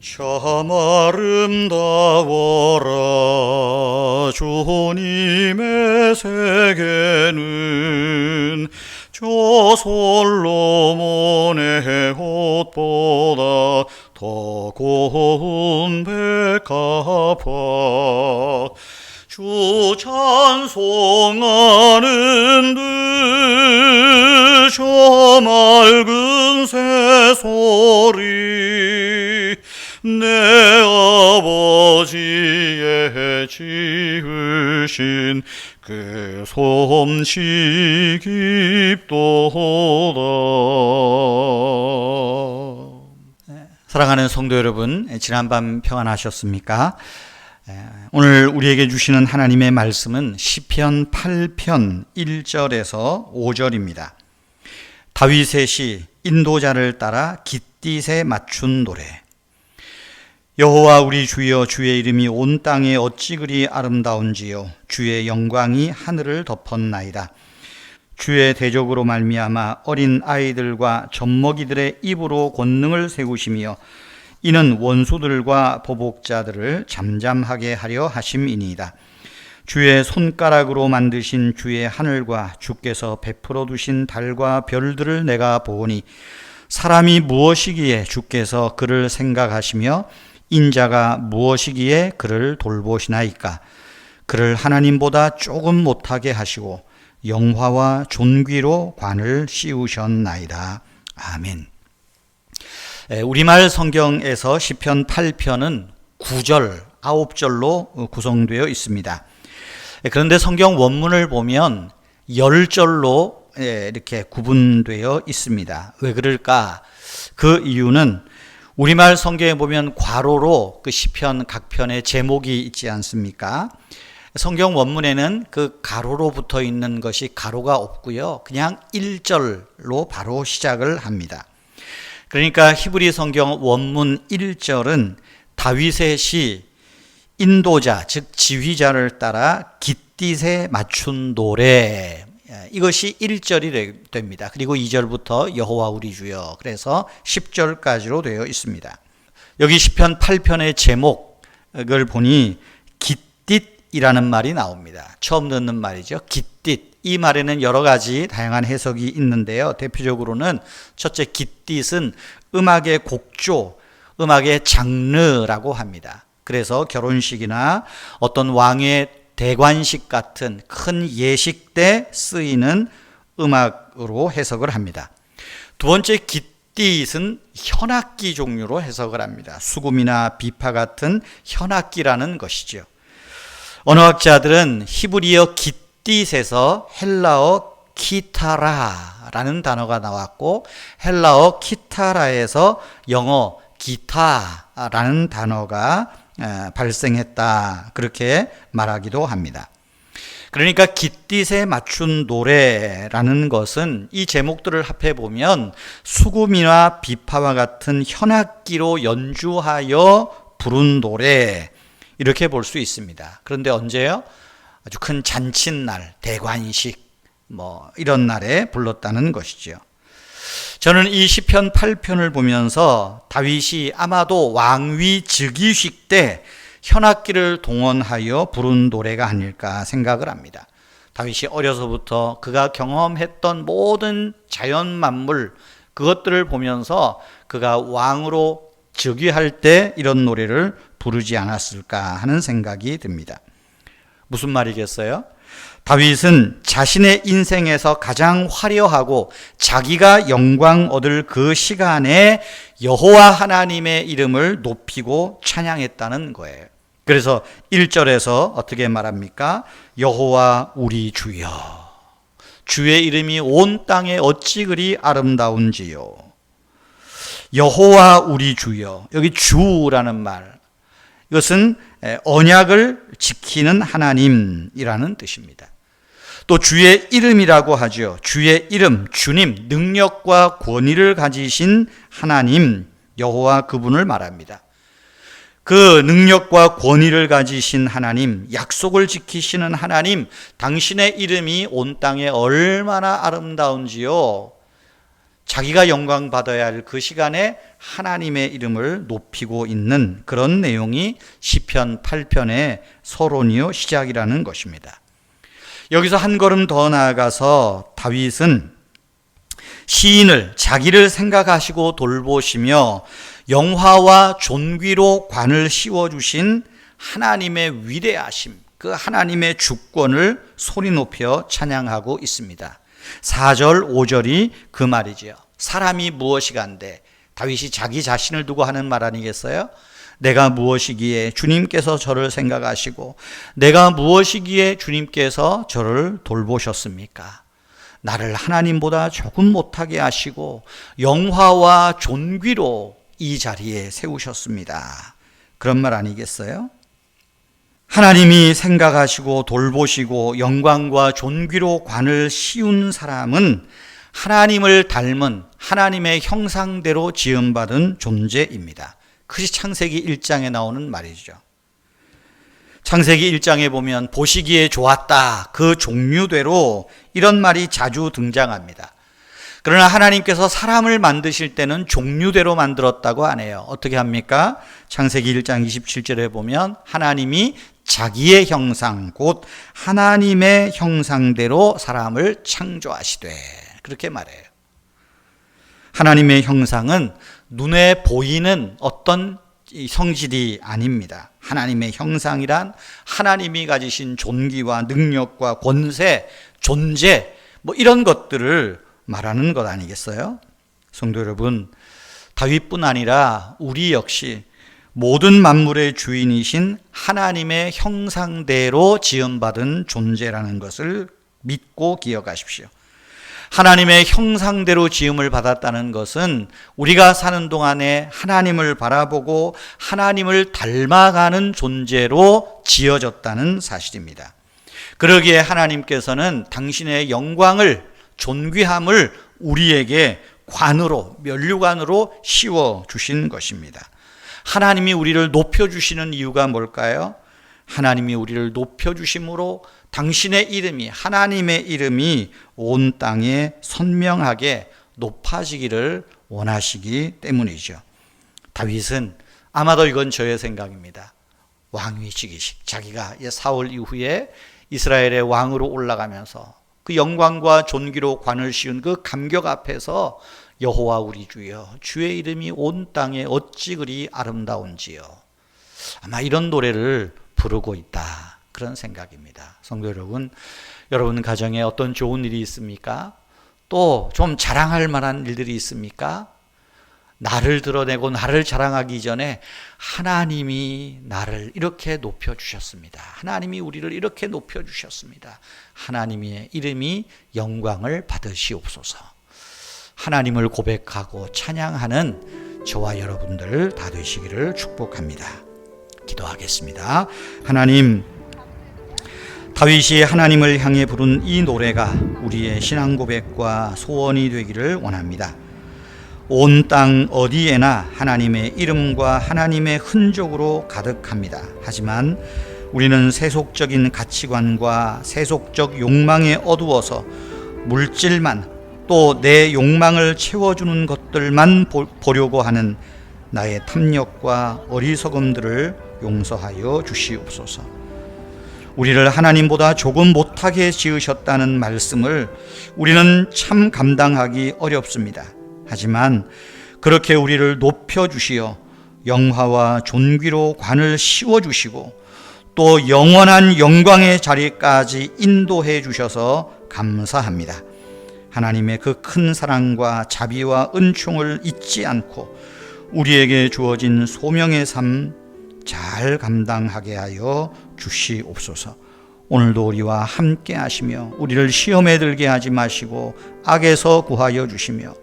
참 아름다워라 주님의 세계는 저 솔로몬의 옷보다 더 고운 백합화. 주 찬송하는 듯 저 맑은 새소리 내 아버지의 지으신 그 솜씨 깊도다. 사랑하는 성도 여러분, 지난밤 평안하셨습니까? 오늘 우리에게 주시는 하나님의 말씀은 시편 8편 1절에서 5절입니다. 다윗의 시 인도자를 따라 깃딧에 맞춘 노래. 여호와 우리 주여, 주의 이름이 온 땅에 어찌 그리 아름다운지요. 주의 영광이 하늘을 덮었나이다. 주의 대적으로 말미암아 어린 아이들과 젖먹이들의 입으로 권능을 세우시며 이는 원수들과 보복자들을 잠잠하게 하려 하심이니이다. 주의 손가락으로 만드신 주의 하늘과 주께서 베풀어 두신 달과 별들을 내가 보오니 사람이 무엇이기에 주께서 그를 생각하시며 인자가 무엇이기에 그를 돌보시나이까. 그를 하나님보다 조금 못하게 하시고 영화와 존귀로 관을 씌우셨나이다. 아멘. 우리말 성경에서 시편 8편은 9절, 9절로 구성되어 있습니다. 그런데 성경 원문을 보면 10절로 이렇게 구분되어 있습니다. 왜 그럴까? 그 이유는 우리말 성경에 보면 괄호로 그 시편 각 편의 제목이 있지 않습니까? 성경 원문에는 그 가로로 붙어 있는 것이 가로가 없고요. 그냥 1절로 바로 시작을 합니다. 그러니까 히브리 성경 원문 1절은 다윗의 시 인도자, 즉 지휘자를 따라 깃딧에 맞춘 노래, 이것이 1절이 됩니다. 그리고 2절부터 여호와 우리 주여, 그래서 10절까지로 되어 있습니다. 여기 시편 8편의 제목을 보니 깃딧이라는 말이 나옵니다. 처음 듣는 말이죠. 깃딧. 이 말에는 여러 가지 다양한 해석이 있는데요. 대표적으로는 첫째, 깃딧은 음악의 곡조, 음악의 장르라고 합니다. 그래서 결혼식이나 어떤 왕의 대관식 같은 큰 예식 때 쓰이는 음악으로 해석을 합니다. 두 번째, 깃딧은 현악기 종류로 해석을 합니다. 수금이나 비파 같은 현악기라는 것이죠. 언어학자들은 히브리어 깃딧에서 헬라어 키타라라는 단어가 나왔고 헬라어 키타라에서 영어 기타라는 단어가 발생했다, 그렇게 말하기도 합니다. 그러니까 깃딧에 맞춘 노래라는 것은 이 제목들을 합해보면 수금이나 비파와 같은 현악기로 연주하여 부른 노래, 이렇게 볼 수 있습니다. 그런데 언제요? 아주 큰 잔칫날, 대관식, 이런 날에 불렀다는 것이죠. 저는 이 시편 8편을 보면서 다윗이 아마도 왕위 즉위식 때 현악기를 동원하여 부른 노래가 아닐까 생각을 합니다. 다윗이 어려서부터 그가 경험했던 모든 자연 만물, 그것들을 보면서 그가 왕으로 즉위할 때 이런 노래를 부르지 않았을까 하는 생각이 듭니다. 무슨 말이겠어요? 다윗은 자신의 인생에서 가장 화려하고 자기가 영광 얻을 그 시간에 여호와 하나님의 이름을 높이고 찬양했다는 거예요. 그래서 1절에서 어떻게 말합니까? 여호와 우리 주여, 주의 이름이 온 땅에 어찌 그리 아름다운지요. 여호와 우리 주여, 여기 주라는 말, 이것은 언약을 지키는 하나님이라는 뜻입니다. 또 주의 이름이라고 하죠. 주의 이름, 주님, 능력과 권위를 가지신 하나님, 여호와 그분을 말합니다. 그 능력과 권위를 가지신 하나님, 약속을 지키시는 하나님, 당신의 이름이 온 땅에 얼마나 아름다운지요. 자기가 영광 받아야 할 그 시간에 하나님의 이름을 높이고 있는 그런 내용이 시편 8편의 서론이요 시작이라는 것입니다. 여기서 한 걸음 더 나아가서 다윗은 시인을 자기를 생각하시고 돌보시며 영화와 존귀로 관을 씌워주신 하나님의 위대하심, 그 하나님의 주권을 소리 높여 찬양하고 있습니다. 4절, 5절이 그 말이지요. 사람이 무엇이간데, 다윗이 자기 자신을 두고 하는 말 아니겠어요? 내가 무엇이기에 주님께서 저를 생각하시고 내가 무엇이기에 주님께서 저를 돌보셨습니까? 나를 하나님보다 조금 못하게 하시고 영화와 존귀로 이 자리에 세우셨습니다. 그런 말 아니겠어요? 하나님이 생각하시고 돌보시고 영광과 존귀로 관을 씌운 사람은 하나님을 닮은 하나님의 형상대로 지음받은 존재입니다. 그것이 창세기 1장에 나오는 말이죠. 창세기 1장에 보면 보시기에 좋았다, 그 종류대로 이런 말이 자주 등장합니다. 그러나 하나님께서 사람을 만드실 때는 종류대로 만들었다고 안 해요. 어떻게 합니까? 창세기 1장 27절에 보면 하나님이 자기의 형상, 곧 하나님의 형상대로 사람을 창조하시되, 그렇게 말해요. 하나님의 형상은 눈에 보이는 어떤 성질이 아닙니다. 하나님의 형상이란 하나님이 가지신 존귀와 능력과 권세, 존재, 이런 것들을 말하는 것 아니겠어요? 성도 여러분, 다윗뿐 아니라 우리 역시 모든 만물의 주인이신 하나님의 형상대로 지음받은 존재라는 것을 믿고 기억하십시오. 하나님의 형상대로 지음을 받았다는 것은 우리가 사는 동안에 하나님을 바라보고 하나님을 닮아가는 존재로 지어졌다는 사실입니다. 그러기에 하나님께서는 당신의 영광을, 존귀함을 우리에게 관으로, 면류관으로 씌워주신 것입니다. 하나님이 우리를 높여주시는 이유가 뭘까요? 하나님이 우리를 높여주심으로 당신의 이름이, 하나님의 이름이 온 땅에 선명하게 높아지기를 원하시기 때문이죠. 다윗은, 아마도 이건 저의 생각입니다, 왕위직이식, 자기가 사울 이후에 이스라엘의 왕으로 올라가면서 그 영광과 존귀로 관을 씌운 그 감격 앞에서 여호와 우리 주여, 주의 이름이 온 땅에 어찌 그리 아름다운지요, 아마 이런 노래를 부르고 있다, 그런 생각입니다. 성도 여러분, 여러분 가정에 어떤 좋은 일이 있습니까? 또 좀 자랑할 만한 일들이 있습니까? 나를 드러내고 나를 자랑하기 전에 하나님이 나를 이렇게 높여주셨습니다. 하나님이 우리를 이렇게 높여주셨습니다. 하나님의 이름이 영광을 받으시옵소서. 하나님을 고백하고 찬양하는 저와 여러분들 다 되시기를 축복합니다. 기도하겠습니다. 하나님, 다윗이 하나님을 향해 부른 이 노래가 우리의 신앙 고백과 소원이 되기를 원합니다. 온 땅 어디에나 하나님의 이름과 하나님의 흔적으로 가득합니다. 하지만 우리는 세속적인 가치관과 세속적 욕망에 어두워서 물질만, 또 내 욕망을 채워주는 것들만 보려고 하는 나의 탐욕과 어리석음들을 용서하여 주시옵소서. 우리를 하나님보다 조금 못하게 지으셨다는 말씀을 우리는 참 감당하기 어렵습니다. 하지만 그렇게 우리를 높여주시어 영화와 존귀로 관을 씌워주시고 또 영원한 영광의 자리까지 인도해 주셔서 감사합니다. 하나님의 그 큰 사랑과 자비와 은총을 잊지 않고 우리에게 주어진 소명의 삶 잘 감당하게 하여 주시옵소서. 오늘도 우리와 함께 하시며 우리를 시험에 들게 하지 마시고 악에서 구하여 주시며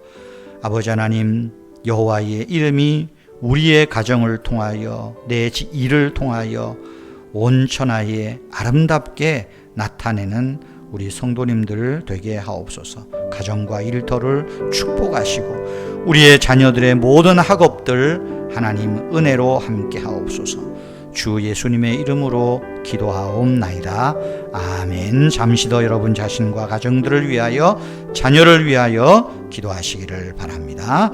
아버지 하나님, 여호와의 이름이 우리의 가정을 통하여 내 일을 통하여 온 천하에 아름답게 나타내는 우리 성도님들 되게 하옵소서. 가정과 일터를 축복하시고 우리의 자녀들의 모든 학업들 하나님 은혜로 함께 하옵소서. 주 예수님의 이름으로 기도하옵나이다. 아멘. 잠시 더 여러분 자신과 가정들을 위하여, 자녀를 위하여 기도하시기를 바랍니다.